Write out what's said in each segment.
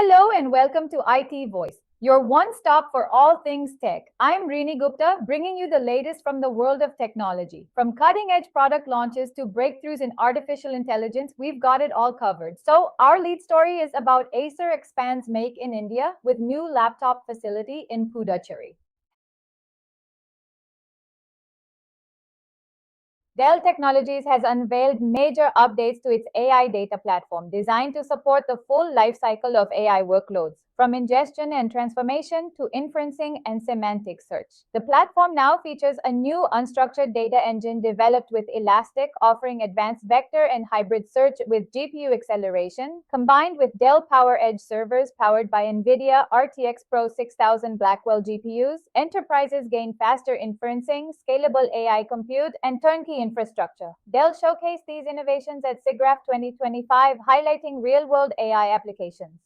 Hello and welcome to IT Voice, your one-stop for all things tech. I'm Rini Gupta, bringing you the latest from the world of technology. From cutting-edge product launches to breakthroughs in artificial intelligence, we've got it all covered. So, our lead story is about Acer expands Make in India with new laptop facility in Puducherry. Dell Technologies has unveiled major updates to its AI data platform designed to support the full lifecycle of AI workloads, from ingestion and transformation to inferencing and semantic search. The platform now features a new unstructured data engine developed with Elastic, offering advanced vector and hybrid search with GPU acceleration, combined with Dell PowerEdge servers powered by NVIDIA RTX Pro 6000 Blackwell GPUs. Enterprises gain faster inferencing, scalable AI compute, and turnkey infrastructure. Dell showcased these innovations at SIGGRAPH 2025, highlighting real-world AI applications.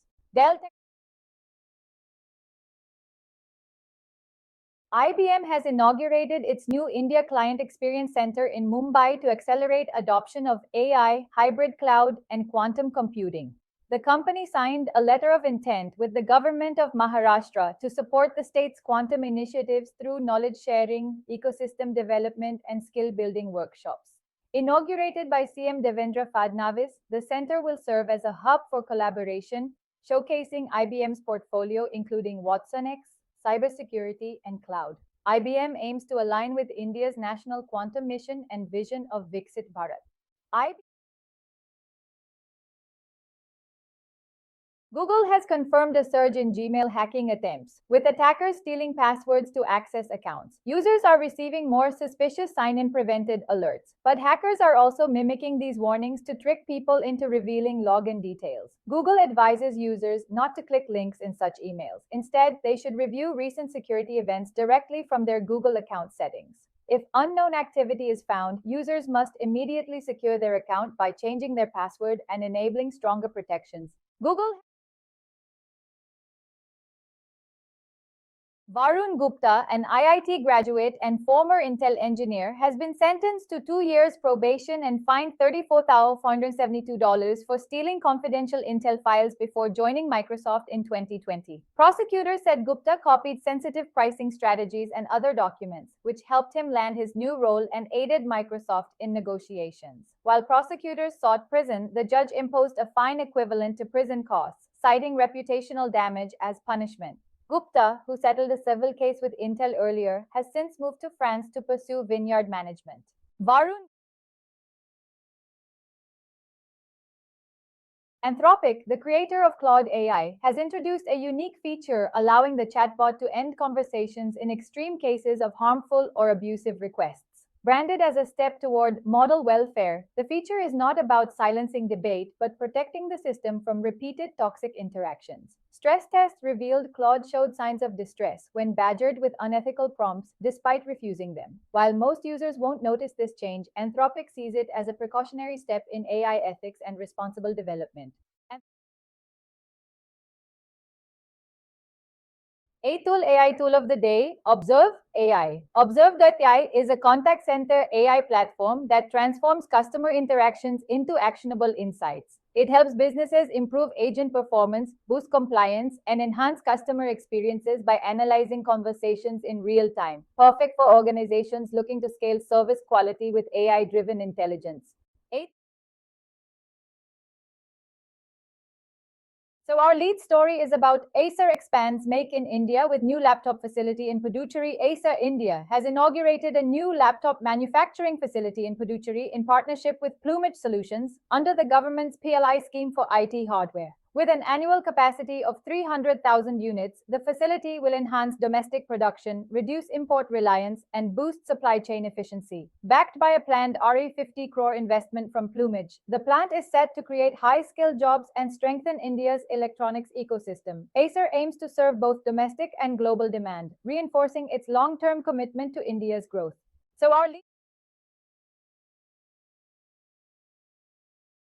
IBM has inaugurated its new India Client Experience Center in Mumbai to accelerate adoption of AI, hybrid cloud, and quantum computing. The company signed a letter of intent with the government of Maharashtra to support the state's quantum initiatives through knowledge sharing, ecosystem development, and skill building workshops. Inaugurated by CM Devendra Fadnavis, the center will serve as a hub for collaboration, showcasing IBM's portfolio including watsonx, cybersecurity, and cloud. IBM aims to align with India's national quantum mission and vision of Viksit Bharat. Google has confirmed a surge in Gmail hacking attempts, with attackers stealing passwords to access accounts. Users are receiving more suspicious sign-in prevented alerts, but hackers are also mimicking these warnings to trick people into revealing login details. Google advises users not to click links in such emails. Instead, they should review recent security events directly from their Google account settings. If unknown activity is found, users must immediately secure their account by changing their password and enabling stronger protections. Varun Gupta, an IIT graduate and former Intel engineer, has been sentenced to 2 years probation and fined $34,472 for stealing confidential Intel files before joining Microsoft in 2020. Prosecutors said Gupta copied sensitive pricing strategies and other documents, which helped him land his new role and aided Microsoft in negotiations. While prosecutors sought prison, the judge imposed a fine equivalent to prison costs, citing reputational damage as punishment. Gupta, who settled a civil case with Intel earlier, has since moved to France to pursue vineyard management. Anthropic, the creator of Claude AI, has introduced a unique feature allowing the chatbot to end conversations in extreme cases of harmful or abusive requests. Branded as a step toward model welfare, the feature is not about silencing debate but protecting the system from repeated toxic interactions. Stress tests revealed Claude showed signs of distress when badgered with unethical prompts despite refusing them. While most users won't notice this change, Anthropic sees it as a precautionary step in AI ethics and responsible development. AI tool of the day, Observe.AI. Observe.AI is a contact center AI platform that transforms customer interactions into actionable insights. It helps businesses improve agent performance, boost compliance, and enhance customer experiences by analyzing conversations in real time. Perfect for organizations looking to scale service quality with AI-driven intelligence. So our lead story is about Acer expands Make in India with new laptop facility in Puducherry. Acer India has inaugurated a new laptop manufacturing facility in Puducherry in partnership with Plumage Solutions under the government's PLI scheme for IT hardware. With an annual capacity of 300,000 units, the facility will enhance domestic production, reduce import reliance, and boost supply chain efficiency. Backed by a planned RE 50 crore investment from Plumage, the plant is set to create high-skilled jobs and strengthen India's electronics ecosystem. Acer aims to serve both domestic and global demand, reinforcing its long-term commitment to India's growth.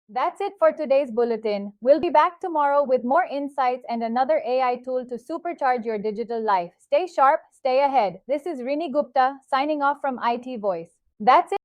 That's it for today's bulletin. We'll be back tomorrow with more insights and another AI tool to supercharge your digital life. Stay sharp, stay ahead. This is Rini Gupta signing off from IT Voice. That's it.